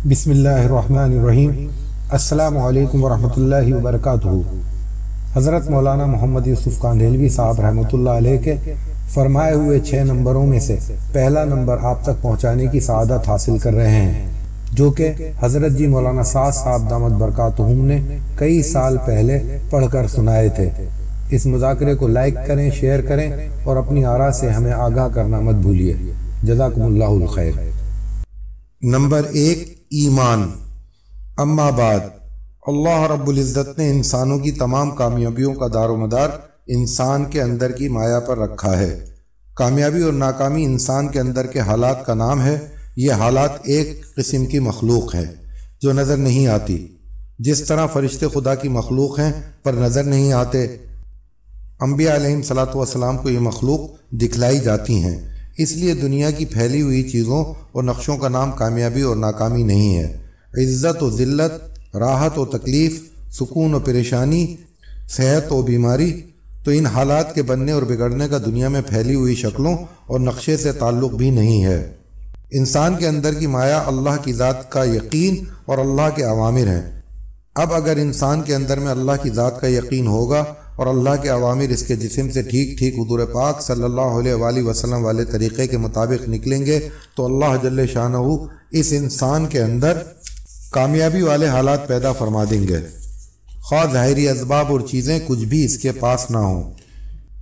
بسم اللہ الرحمن الرحیم۔ السلام علیکم ورحمۃ اللہ وبرکاتہ۔ حضرت مولانا محمد یوسف کاندھیلوی صاحب رحمۃ اللہ علیہ کے فرمائے ہوئے 6 نمبروں میں سے پہلا نمبر آپ تک پہنچانے کی سعادت حاصل کر رہے ہیں، جو کہ حضرت جی مولانا سعد صاحب دامت برکاتہم نے کئی سال پہلے پڑھ کر سنائے تھے۔ اس مذاکرے کو لائک کریں، شیئر کریں اور اپنی آراء سے ہمیں آگاہ کرنا مت بھولیے۔ جزاکم اللہ الخیر۔ نمبر 1، ایمان۔ اما بعد، اللہ رب العزت نے انسانوں کی تمام کامیابیوں کا دار و مدار انسان کے اندر کی مایا پر رکھا ہے۔ کامیابی اور ناکامی انسان کے اندر کے حالات کا نام ہے۔ یہ حالات ایک قسم کی مخلوق ہے جو نظر نہیں آتی، جس طرح فرشتے خدا کی مخلوق ہیں پر نظر نہیں آتے۔ انبیاء علیہم الصلوۃ والسلام کو یہ مخلوق دکھلائی جاتی ہیں، اس لیے دنیا کی پھیلی ہوئی چیزوں اور نقشوں کا نام کامیابی اور ناکامی نہیں ہے۔ عزت و ذلت، راحت و تکلیف، سکون و پریشانی، صحت و بیماری، تو ان حالات کے بننے اور بگڑنے کا دنیا میں پھیلی ہوئی شکلوں اور نقشے سے تعلق بھی نہیں ہے۔ انسان کے اندر کی مایا اللہ کی ذات کا یقین اور اللہ کے اوامر ہیں۔ اب اگر انسان کے اندر میں اللہ کی ذات کا یقین ہوگا اور اللہ کے اوامر اس کے جسم سے ٹھیک ٹھیک حضور پاک صلی اللہ علیہ وآلہ وسلم والے طریقے کے مطابق نکلیں گے تو اللہ جل شانہ اس انسان کے اندر کامیابی والے حالات پیدا فرما دیں گے، خواہ ظاہری اسباب اور چیزیں کچھ بھی اس کے پاس نہ ہوں،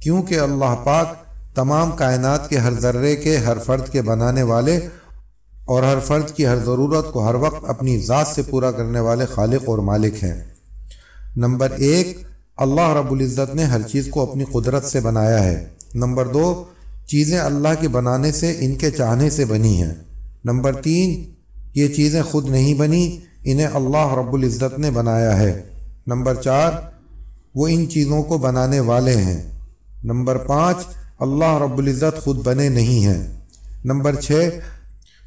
کیونکہ اللہ پاک تمام کائنات کے ہر ذرے کے، ہر فرد کے بنانے والے اور ہر فرد کی ہر ضرورت کو ہر وقت اپنی ذات سے پورا کرنے والے خالق اور مالک ہیں۔ نمبر 1، اللہ رب العزت نے ہر چیز کو اپنی قدرت سے بنایا ہے۔ نمبر 2، چیزیں اللہ کے بنانے سے، ان کے چاہنے سے بنی ہیں۔ نمبر 3، یہ چیزیں خود نہیں بنی، انہیں اللہ رب العزت نے بنایا ہے۔ نمبر 4، وہ ان چیزوں کو بنانے والے ہیں۔ نمبر 5، اللہ رب العزت خود بنے نہیں ہیں۔ نمبر 6،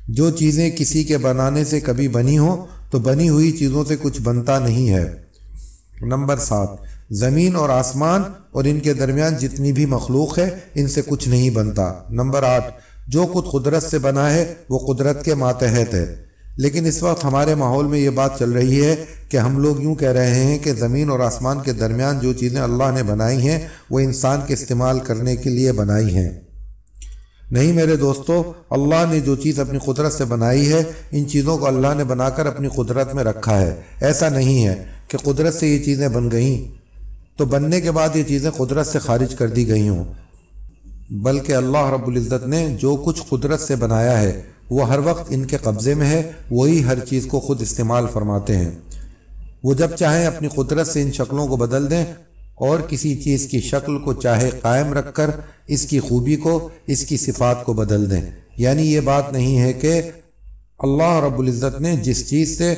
جو چیزیں کسی کے بنانے سے کبھی بنی ہوں تو بنی ہوئی چیزوں سے کچھ بنتا نہیں ہے۔ نمبر 7، زمین اور آسمان اور ان کے درمیان جتنی بھی مخلوق ہے ان سے کچھ نہیں بنتا۔ نمبر 8، جو خود قدرت سے بنا ہے وہ قدرت کے ماتحت ہے۔ لیکن اس وقت ہمارے ماحول میں یہ بات چل رہی ہے کہ ہم لوگ یوں کہہ رہے ہیں کہ زمین اور آسمان کے درمیان جو چیزیں اللہ نے بنائی ہیں وہ انسان کے استعمال کرنے کے لیے بنائی ہیں۔ نہیں میرے دوستو، اللہ نے جو چیز اپنی قدرت سے بنائی ہے ان چیزوں کو اللہ نے بنا کر اپنی قدرت میں رکھا ہے۔ ایسا نہیں ہے کہ قدرت سے یہ چیزیں بن گئیں تو بننے کے بعد یہ چیزیں قدرت سے خارج کر دی گئی ہوں، بلکہ اللہ رب العزت نے جو کچھ قدرت سے بنایا ہے وہ ہر وقت ان کے قبضے میں ہے، وہی ہر چیز کو خود استعمال فرماتے ہیں۔ وہ جب چاہیں اپنی قدرت سے ان شکلوں کو بدل دیں اور کسی چیز کی شکل کو چاہے قائم رکھ کر اس کی خوبی کو، اس کی صفات کو بدل دیں۔ یعنی یہ بات نہیں ہے کہ اللہ رب العزت نے جس چیز سے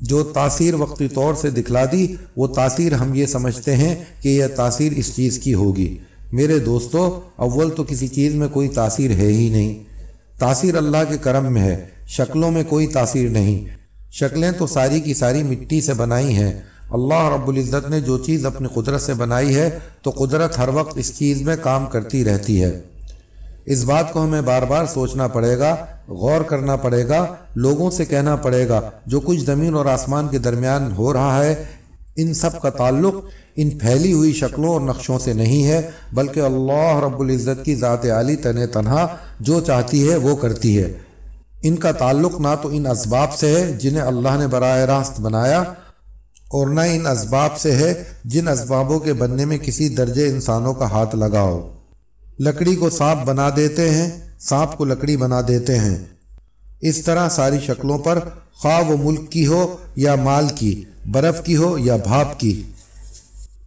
جو تاثیر وقتی طور سے دکھلا دی وہ تاثیر ہم یہ سمجھتے ہیں کہ یہ تاثیر اس چیز کی ہوگی۔ میرے دوستو، اول تو کسی چیز میں کوئی تاثیر ہے ہی نہیں، تاثیر اللہ کے کرم میں ہے، شکلوں میں کوئی تاثیر نہیں۔ شکلیں تو ساری کی ساری مٹی سے بنائی ہیں۔ اللہ رب العزت نے جو چیز اپنی قدرت سے بنائی ہے تو قدرت ہر وقت اس چیز میں کام کرتی رہتی ہے۔ اس بات کو ہمیں بار بار سوچنا پڑے گا، غور کرنا پڑے گا، لوگوں سے کہنا پڑے گا جو کچھ زمین اور آسمان کے درمیان ہو رہا ہے ان سب کا تعلق ان پھیلی ہوئی شکلوں اور نقشوں سے نہیں ہے، بلکہ اللہ رب العزت کی ذات عالی تنہا جو چاہتی ہے وہ کرتی ہے۔ ان کا تعلق نہ تو ان اسباب سے ہے جنہیں اللہ نے براہ راست بنایا، اور نہ ان اسباب سے ہے جن اسبابوں کے بننے میں کسی درجے انسانوں کا ہاتھ لگا ہو۔ لکڑی کو سانپ بنا دیتے ہیں، سانپ کو لکڑی بنا دیتے ہیں۔ اس طرح ساری شکلوں پر، خواہ وہ ملک کی ہو یا مال کی، برف کی ہو یا بھاپ کی،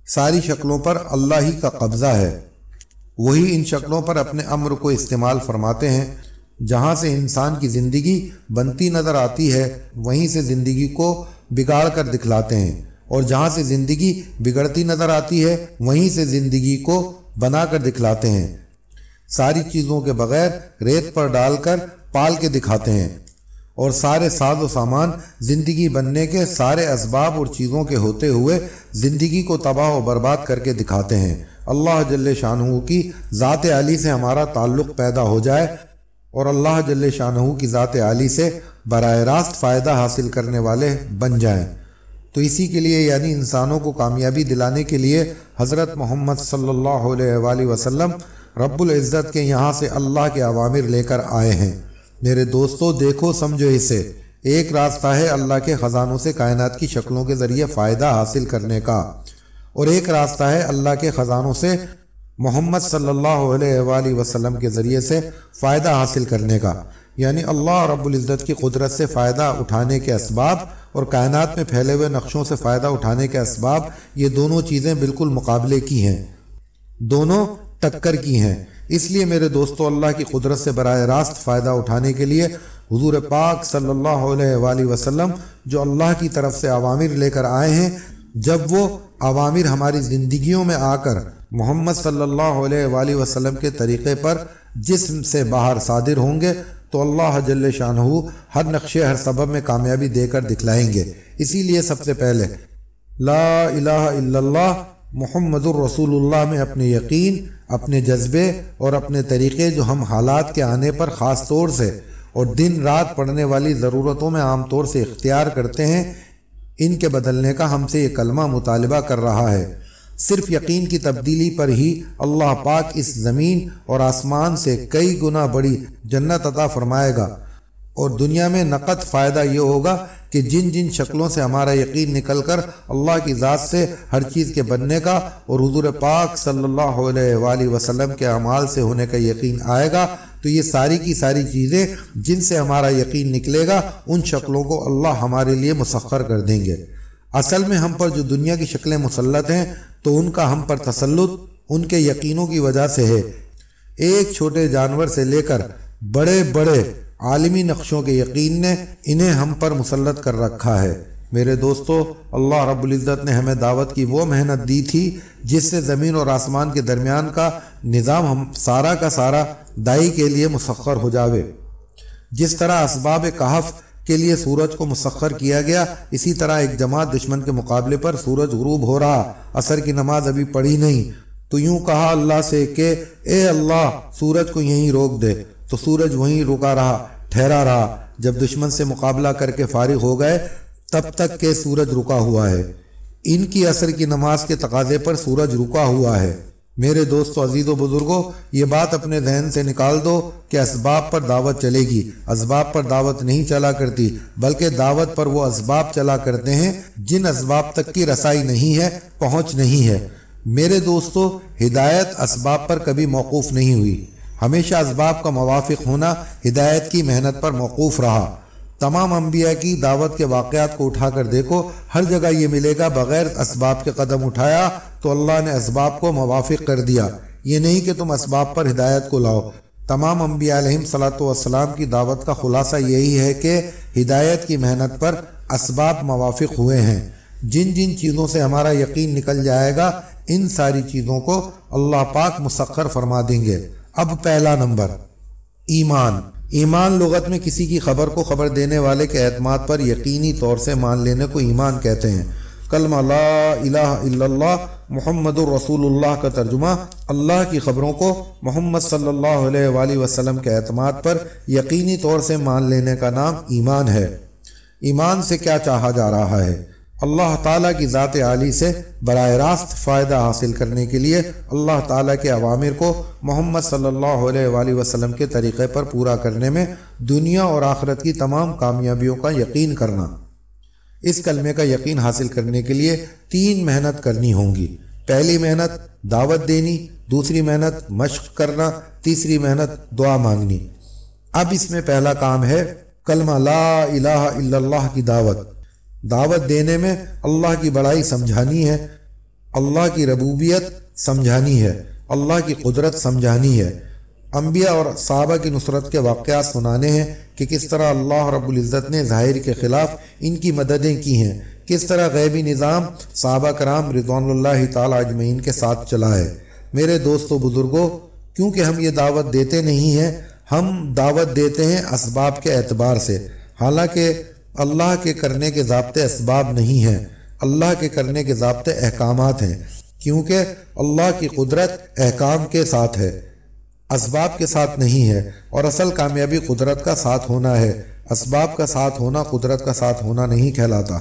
ساری شکلوں پر اللہ ہی کا قبضہ ہے۔ وہی ان شکلوں پر اپنے امر کو استعمال فرماتے ہیں۔ جہاں سے انسان کی زندگی بنتی نظر آتی ہے وہیں سے زندگی کو بگاڑ کر دکھلاتے ہیں، اور جہاں سے زندگی بگڑتی نظر آتی ہے وہیں سے زندگی کو بنا کر دکھلاتے ہیں۔ ساری چیزوں کے بغیر ریت پر ڈال کر پال کے دکھاتے ہیں، اور سارے ساز و سامان زندگی بننے کے سارے اسباب اور چیزوں کے ہوتے ہوئے زندگی کو تباہ و برباد کر کے دکھاتے ہیں۔ اللہ جل شانہ کی ذات عالی سے ہمارا تعلق پیدا ہو جائے اور اللہ جل شانہ کی ذات عالی سے براہ راست فائدہ حاصل کرنے والے بن جائیں۔ تو اسی کے لیے یعنی انسانوں کو کامیابی دلانے کے لیے حضرت محمد صلی اللہ علیہ وآلہ وسلم رب العزت کے یہاں سے اللہ کے اوامر لے کر آئے ہیں۔ میرے دوستو دیکھو سمجھو اسے، ایک راستہ ہے اللہ کے خزانوں سے کائنات کی شکلوں کے ذریعے فائدہ حاصل کرنے کا، اور ایک راستہ ہے اللہ کے خزانوں سے محمد صلی اللہ علیہ وآلہ وسلم کے ذریعے سے فائدہ حاصل کرنے کا، یعنی اللہ رب العزت کی قدرت سے فائدہ اٹھانے کے اسباب اور کائنات میں پھیلے ہوئے نقشوں سے فائدہ اٹھانے کے اسباب، یہ دونوں چیزیں بالکل مقابلے کی ہیں، دونوں ٹکر کی ہیں۔ اس لیے میرے دوستو اللہ کی قدرت سے براہ راست فائدہ اٹھانے کے لیے حضور پاک صلی اللہ علیہ وآلہ وسلم جو اللہ کی طرف سے اوامر لے کر آئے ہیں، جب وہ اوامر ہماری زندگیوں میں آ کر محمد صلی اللہ علیہ وآلہ وسلم کے طریقے پر جسم سے باہر صادر ہوں گے تو اللہ جل شانہ ہر نقشے ہر سبب میں کامیابی دے کر دکھلائیں گے۔ اسی لیے سب سے پہلے لا الہ الا اللہ محمد الرسول اللہ میں اپنے یقین، اپنے جذبے اور اپنے طریقے جو ہم حالات کے آنے پر خاص طور سے اور دن رات پڑنے والی ضرورتوں میں عام طور سے اختیار کرتے ہیں، ان کے بدلنے کا ہم سے یہ کلمہ مطالبہ کر رہا ہے۔ صرف یقین کی تبدیلی پر ہی اللہ پاک اس زمین اور آسمان سے کئی گنا بڑی جنت عطا فرمائے گا، اور دنیا میں نقد فائدہ یہ ہوگا کہ جن جن شکلوں سے ہمارا یقین نکل کر اللہ کی ذات سے ہر چیز کے بننے کا اور حضور پاک صلی اللہ علیہ وآلہ وسلم کے اعمال سے ہونے کا یقین آئے گا، تو یہ ساری کی ساری چیزیں جن سے ہمارا یقین نکلے گا ان شکلوں کو اللہ ہمارے لیے مسخر کر دیں گے۔ اصل میں ہم پر جو دنیا کی شکلیں مسلط ہیں تو ان کا ہم پر تسلط ان کے یقینوں کی وجہ سے ہے۔ ایک چھوٹے جانور سے لے کر بڑے بڑے عالمی نقشوں کے یقین نے انہیں ہم پر مسلط کر رکھا ہے۔ میرے دوستو اللہ رب العزت نے ہمیں دعوت کی وہ محنت دی تھی جس سے زمین اور آسمان کے درمیان کا نظام ہم سارا کا سارا دائی کے لیے مسخر ہو جاوے۔ جس طرح اسباب کہف کے لیے سورج کو مسخر کیا گیا، اسی طرح ایک جماعت دشمن کے مقابلے پر سورج غروب ہو رہا، عصر کی نماز ابھی پڑھی نہیں، تو یوں کہا اللہ سے کہ اے اللہ سورج کو یہیں روک دے، تو سورج وہیں رکا رہا، ٹھہرا رہا۔ جب دشمن سے مقابلہ کر کے فارغ ہو گئے تب تک کہ سورج رکا ہوا ہے۔ ان کی عصر کی نماز کے تقاضے پر سورج رکا ہوا ہے۔ میرے دوستو عزیز و بزرگوں، یہ بات اپنے ذہن سے نکال دو کہ اسباب پر دعوت چلے گی۔ اسباب پر دعوت نہیں چلا کرتی، بلکہ دعوت پر وہ اسباب چلا کرتے ہیں جن اسباب تک کی رسائی نہیں ہے، پہنچ نہیں ہے۔ میرے دوستو ہدایت اسباب پر کبھی موقوف نہیں ہوئی، ہمیشہ اسباب کا موافق ہونا ہدایت کی محنت پر موقوف رہا۔ تمام انبیاء کی دعوت کے واقعات کو اٹھا کر دیکھو، ہر جگہ یہ ملے گا بغیر اسباب کے قدم اٹھایا تو اللہ نے اسباب کو موافق کر دیا، یہ نہیں کہ تم اسباب پر ہدایت کو لاؤ۔ تمام انبیاء علیہم صلاۃ والسلام کی دعوت کا خلاصہ یہی ہے کہ ہدایت کی محنت پر اسباب موافق ہوئے ہیں۔ جن جن چیزوں سے ہمارا یقین نکل جائے گا ان ساری چیزوں کو اللہ پاک مسخر فرما دیں گے۔ اب پہلا نمبر ایمان۔ ایمان لغت میں کسی کی خبر کو خبر دینے والے کے اعتماد پر یقینی طور سے مان لینے کو ایمان کہتے ہیں۔ کلمہ لا الہ الا اللہ محمد الرسول اللہ کا ترجمہ اللہ کی خبروں کو محمد صلی اللہ علیہ وآلہ وسلم کے اعتماد پر یقینی طور سے مان لینے کا نام ایمان ہے۔ ایمان سے کیا چاہا جا رہا ہے؟ اللہ تعالیٰ کی ذات عالی سے براہ راست فائدہ حاصل کرنے کے لیے اللہ تعالیٰ کے اوامر کو محمد صلی اللہ علیہ وآلہ وسلم کے طریقے پر پورا کرنے میں دنیا اور آخرت کی تمام کامیابیوں کا یقین کرنا۔ اس کلمے کا یقین حاصل کرنے کے لیے 3 محنت کرنی ہوں گی۔ پہلی محنت دعوت دینی، دوسری محنت مشق کرنا، تیسری محنت دعا مانگنی۔ اب اس میں پہلا کام ہے کلمہ لا الہ الا اللہ کی دعوت۔ دعوت دینے میں اللہ کی بڑائی سمجھانی ہے، اللہ کی ربوبیت سمجھانی ہے، اللہ کی قدرت سمجھانی ہے۔ انبیاء اور صحابہ کی نصرت کے واقعات سنانے ہیں کہ کس طرح اللہ رب العزت نے ظاہر کے خلاف ان کی مددیں کی ہیں، کس طرح غیبی نظام صحابہ کرام رضوان اللہ تعالی اجمعین کے ساتھ چلا ہے۔ میرے دوستو بزرگوں، کیونکہ ہم یہ دعوت دیتے نہیں ہیں، ہم دعوت دیتے ہیں اسباب کے اعتبار سے، حالانکہ اللہ کے کرنے کے ضابطے اسباب نہیں ہیں، اللہ کے کرنے کے ضابطے احکامات ہیں، کیونکہ اللہ کی قدرت احکام کے ساتھ ہے۔ اسباب کے ساتھ نہیں ہے، اور اصل کامیابی قدرت کا ساتھ ہونا ہے۔ اسباب کا ساتھ ہونا قدرت کا ساتھ ہونا نہیں کہلاتا۔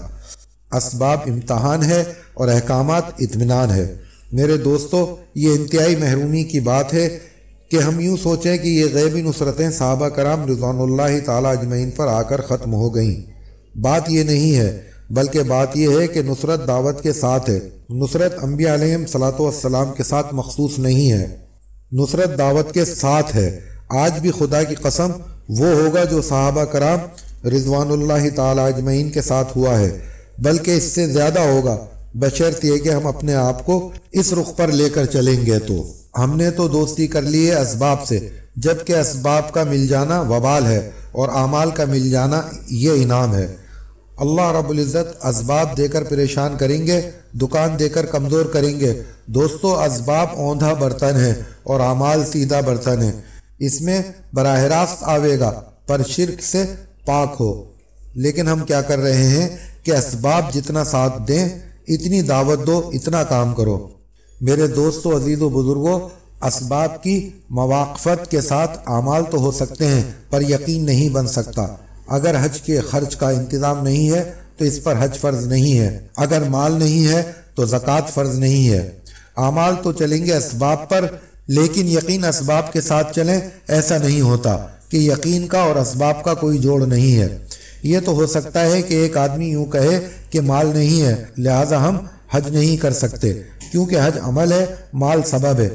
اسباب امتحان ہے اور احکامات اطمینان ہے۔ میرے دوستو، یہ انتہائی محرومی کی بات ہے کہ ہم یوں سوچیں کہ یہ غیبی نصرتیں صحابہ کرام رضوان اللہ تعالی اجمعین پر آ کر ختم ہو گئیں۔ بات یہ نہیں ہے، بلکہ بات یہ ہے کہ نصرت دعوت کے ساتھ ہے۔ نصرت انبیاء علیہم الصلاۃ والسلام کے ساتھ مخصوص نہیں ہے، نصرت دعوت کے ساتھ ہے۔ آج بھی خدا کی قسم وہ ہوگا جو صحابہ کرام رضوان اللہ تعالی اجمعین کے ساتھ ہوا ہے، بلکہ اس سے زیادہ ہوگا، بشرط یہ کہ ہم اپنے آپ کو اس رخ پر لے کر چلیں گے۔ تو ہم نے تو دوستی کر لی ہے اسباب سے، جبکہ اسباب کا مل جانا وبال ہے اور اعمال کا مل جانا یہ انعام ہے۔ اللہ رب العزت اسباب دے کر پریشان کریں گے، دکان دے کر کمزور کریں گے۔ دوستو، اسباب اوندھا برتن ہے اور اعمال سیدھا برتن ہے، اس میں براہ راست آوے گا پر شرک سے پاک ہو۔ لیکن ہم کیا کر رہے ہیں کہ اسباب جتنا ساتھ دیں، اتنی دعوت دو، اتنا کام کرو۔ میرے دوستو، عزیز و بزرگوں، اسباب کی مواقفت کے ساتھ اعمال تو ہو سکتے ہیں پر یقین نہیں بن سکتا۔ اگر حج کے خرچ کا انتظام نہیں ہے تو اس پر حج فرض نہیں ہے، اگر مال نہیں ہے تو زکوٰۃ فرض نہیں ہے۔ اعمال تو چلیں گے اسباب پر، لیکن یقین اسباب کے ساتھ چلیں، ایسا نہیں ہوتا کہ یقین کا اور اسباب کا کوئی جوڑ نہیں ہے۔ یہ تو ہو سکتا ہے کہ ایک آدمی یوں کہے کہ مال نہیں ہے لہٰذا ہم حج نہیں کر سکتے، کیونکہ حج عمل ہے، مال سبب ہے۔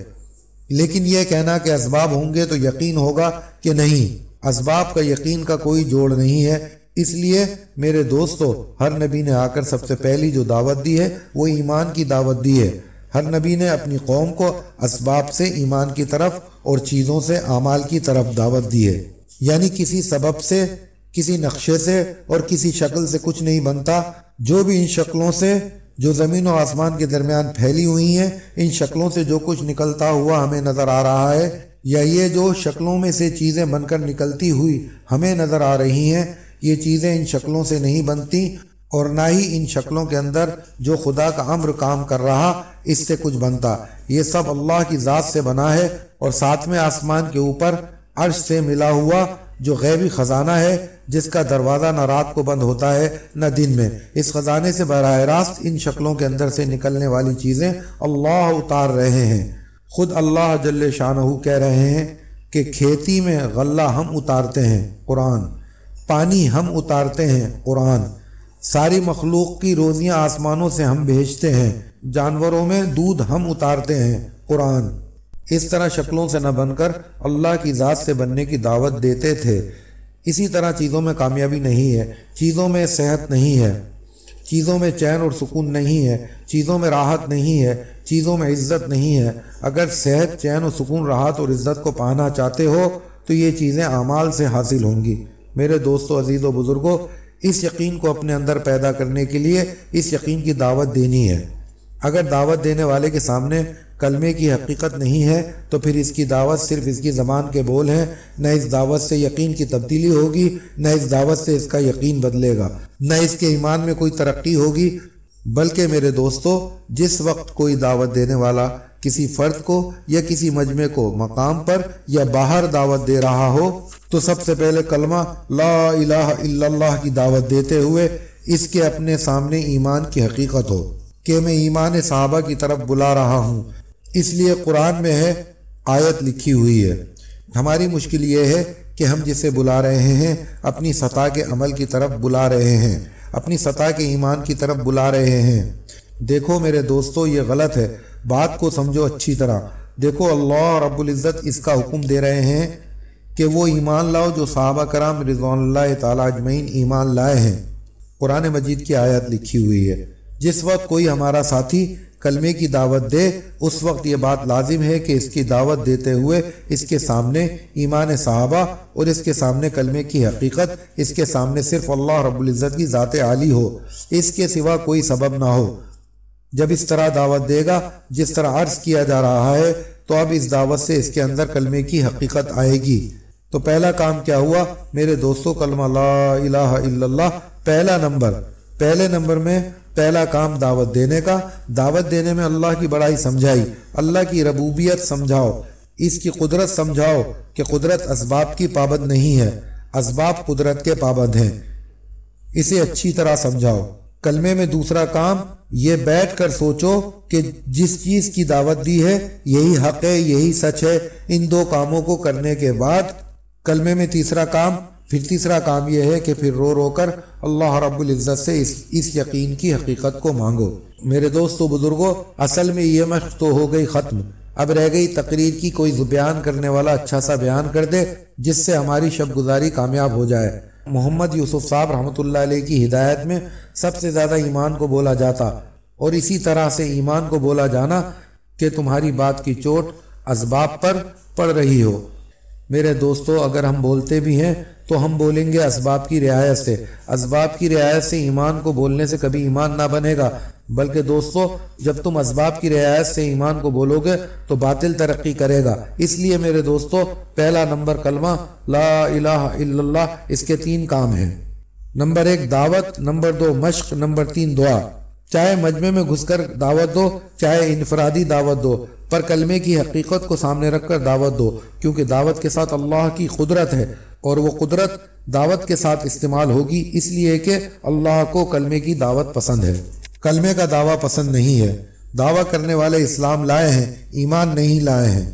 لیکن یہ کہنا کہ اسباب ہوں گے تو یقین ہوگا کہ نہیں، اسباب کا یقین کا کوئی جوڑ نہیں ہے۔ اس لیے میرے دوستو، ہر نبی نے آ کر سب سے پہلی جو دعوت دی ہے وہ ایمان کی دعوت دی ہے۔ ہر نبی نے اپنی قوم کو اسباب سے ایمان کی طرف اور چیزوں سے اعمال کی طرف دعوت دی ہے۔ یعنی کسی سبب سے، کسی نقشے سے اور کسی شکل سے کچھ نہیں بنتا۔ جو بھی ان شکلوں سے جو زمین و آسمان کے درمیان پھیلی ہوئی ہیں، ان شکلوں سے جو کچھ نکلتا ہوا ہمیں نظر آ رہا ہے، یا یہ جو شکلوں میں سے چیزیں بن کر نکلتی ہوئی ہمیں نظر آ رہی ہیں، یہ چیزیں ان شکلوں سے نہیں بنتی، اور نہ ہی ان شکلوں کے اندر جو خدا کا امر کام کر رہا اس سے کچھ بنتا۔ یہ سب اللہ کی ذات سے بنا ہے، اور ساتویں آسمان کے اوپر عرش سے ملا ہوا جو غیبی خزانہ ہے، جس کا دروازہ نہ رات کو بند ہوتا ہے نہ دن میں۔ اس خزانے سے براہ راست ان شکلوں کے اندر سے نکلنے والی چیزیں اللہ اتار رہے ہیں۔ خود اللہ جل شانہ کہہ رہے ہیں کہ کھیتی میں غلہ ہم اتارتے ہیں، قرآن، پانی ہم اتارتے ہیں، قرآن، ساری مخلوق کی روزیاں آسمانوں سے ہم بھیجتے ہیں، جانوروں میں دودھ ہم اتارتے ہیں، قرآن۔ اس طرح شکلوں سے نہ بن کر اللہ کی ذات سے بننے کی دعوت دیتے تھے۔ اسی طرح چیزوں میں کامیابی نہیں ہے، چیزوں میں صحت نہیں ہے، چیزوں میں چین اور سکون نہیں ہے، چیزوں میں راحت نہیں ہے، چیزوں میں عزت نہیں ہے۔ اگر صحت، چین و سکون، راحت اور عزت کو پانا چاہتے ہو تو یہ چیزیں اعمال سے حاصل ہوں گی۔ میرے دوستو، عزیز و بزرگوں، اس یقین کو اپنے اندر پیدا کرنے کے لیے اس یقین کی دعوت دینی ہے۔ اگر دعوت دینے والے کے سامنے کلمے کی حقیقت نہیں ہے تو پھر اس کی دعوت صرف اس کی زبان کے بول ہیں۔ نہ اس دعوت سے یقین کی تبدیلی ہوگی، نہ اس دعوت سے اس کا یقین بدلے گا، نہ اس کے ایمان میں کوئی ترقی ہوگی۔ بلکہ میرے دوستو، جس وقت کوئی دعوت دینے والا کسی فرد کو یا کسی مجمع کو مقام پر یا باہر دعوت دے رہا ہو تو سب سے پہلے کلمہ لا الہ الا اللہ کی دعوت دیتے ہوئے اس کے اپنے سامنے ایمان کی حقیقت ہو کہ میں ایمان صحابہ کی طرف بلا رہا ہوں۔ اس لیے قرآن میں ہے، آیت لکھی ہوئی ہے۔ ہماری مشکل یہ ہے کہ ہم جسے بلا رہے ہیں اپنی سطح کے عمل کی طرف بلا رہے ہیں، اپنی سطح کے ایمان کی طرف بلا رہے ہیں۔ دیکھو میرے دوستو، یہ غلط ہے، بات کو سمجھو اچھی طرح۔ دیکھو، اللہ رب العزت اس کا حکم دے رہے ہیں کہ وہ ایمان لاؤ جو صحابہ کرام رضوان اللہ تعالی اجمعین ایمان لائے ہیں۔ قرآن مجید کی آیت لکھی ہوئی ہے۔ جس وقت کوئی ہمارا ساتھی کلمے کی دعوت دے، اس وقت یہ بات لازم ہے کہ اس کی دعوت دیتے ہوئے اس کے سامنے ایمان صحابہ اور اس کے سامنے کلمے کی حقیقت، اس کے سامنے صرف اللہ رب العزت کی ذات عالی ہو، اس کے سوا کوئی سبب نہ ہو۔ جب اس طرح دعوت دے گا جس طرح عرض کیا جا رہا ہے تو اب اس دعوت سے اس کے اندر کلمے کی حقیقت آئے گی۔ تو پہلا کام کیا ہوا میرے دوستو؟ کلمہ لا الہ الا اللہ پہلا نمبر۔ پہلے نمبر میں پہلا کام دعوت دینے کا۔ دعوت دینے میں اللہ کی بڑائی سمجھائی، اللہ کی ربوبیت سمجھاؤ اس کی قدرت سمجھاؤ کہ قدرت اسباب کی پابند نہیں ہے، اسباب قدرت کے پابند ہیں، اسے اچھی طرح سمجھاؤ۔ کلمے میں دوسرا کام یہ بیٹھ کر سوچو کہ جس چیز کی دعوت دی ہے یہی حق ہے، یہی سچ ہے۔ ان دو کاموں کو کرنے کے بعد کلمے میں تیسرا کام یہ ہے کہ پھر رو رو کر اللہ رب العزت سے اس یقین کی حقیقت کو مانگو۔ میرے دوستو بزرگوں، اصل میں یہ مشق تو ہو گئی ختم، اب رہ گئی تقریر کی کوئی بیان کرنے والا اچھا سا بیان کر دے جس سے ہماری شب گزاری کامیاب ہو جائے۔ محمد یوسف صاحب رحمۃ اللہ علیہ کی ہدایت میں سب سے زیادہ ایمان کو بولا جاتا، اور اسی طرح سے ایمان کو بولا جانا کہ تمہاری بات کی چوٹ اسباب پر پڑ رہی ہو۔ میرے دوستو، اگر ہم بولتے بھی ہیں تو ہم بولیں گے اسباب کی رعایت سے۔ اسباب کی رعایت سے ایمان کو بولنے سے کبھی ایمان نہ بنے گا، بلکہ دوستو جب تم اسباب کی رعایت سے ایمان کو بولو گے تو باطل ترقی کرے گا۔ اس لیے میرے دوستو، پہلا نمبر کلمہ لا الہ الا اللہ، اس کے 3 کام ہیں۔ نمبر 1 دعوت، نمبر 2 مشق، نمبر 3 دعا۔ چاہے مجمع میں گھس کر دعوت دو، چاہے انفرادی دعوت دو، پر کلمے کی حقیقت کو سامنے رکھ کر دعوت دو، کیونکہ دعوت کے ساتھ اللہ کی قدرت ہے، اور وہ قدرت دعوت کے ساتھ استعمال ہوگی، اس لیے کہ اللہ کو کلمے کی دعوت پسند ہے، کلمے کا دعویٰ پسند نہیں ہے۔ دعویٰ کرنے والے اسلام لائے ہیں، ایمان نہیں لائے ہیں۔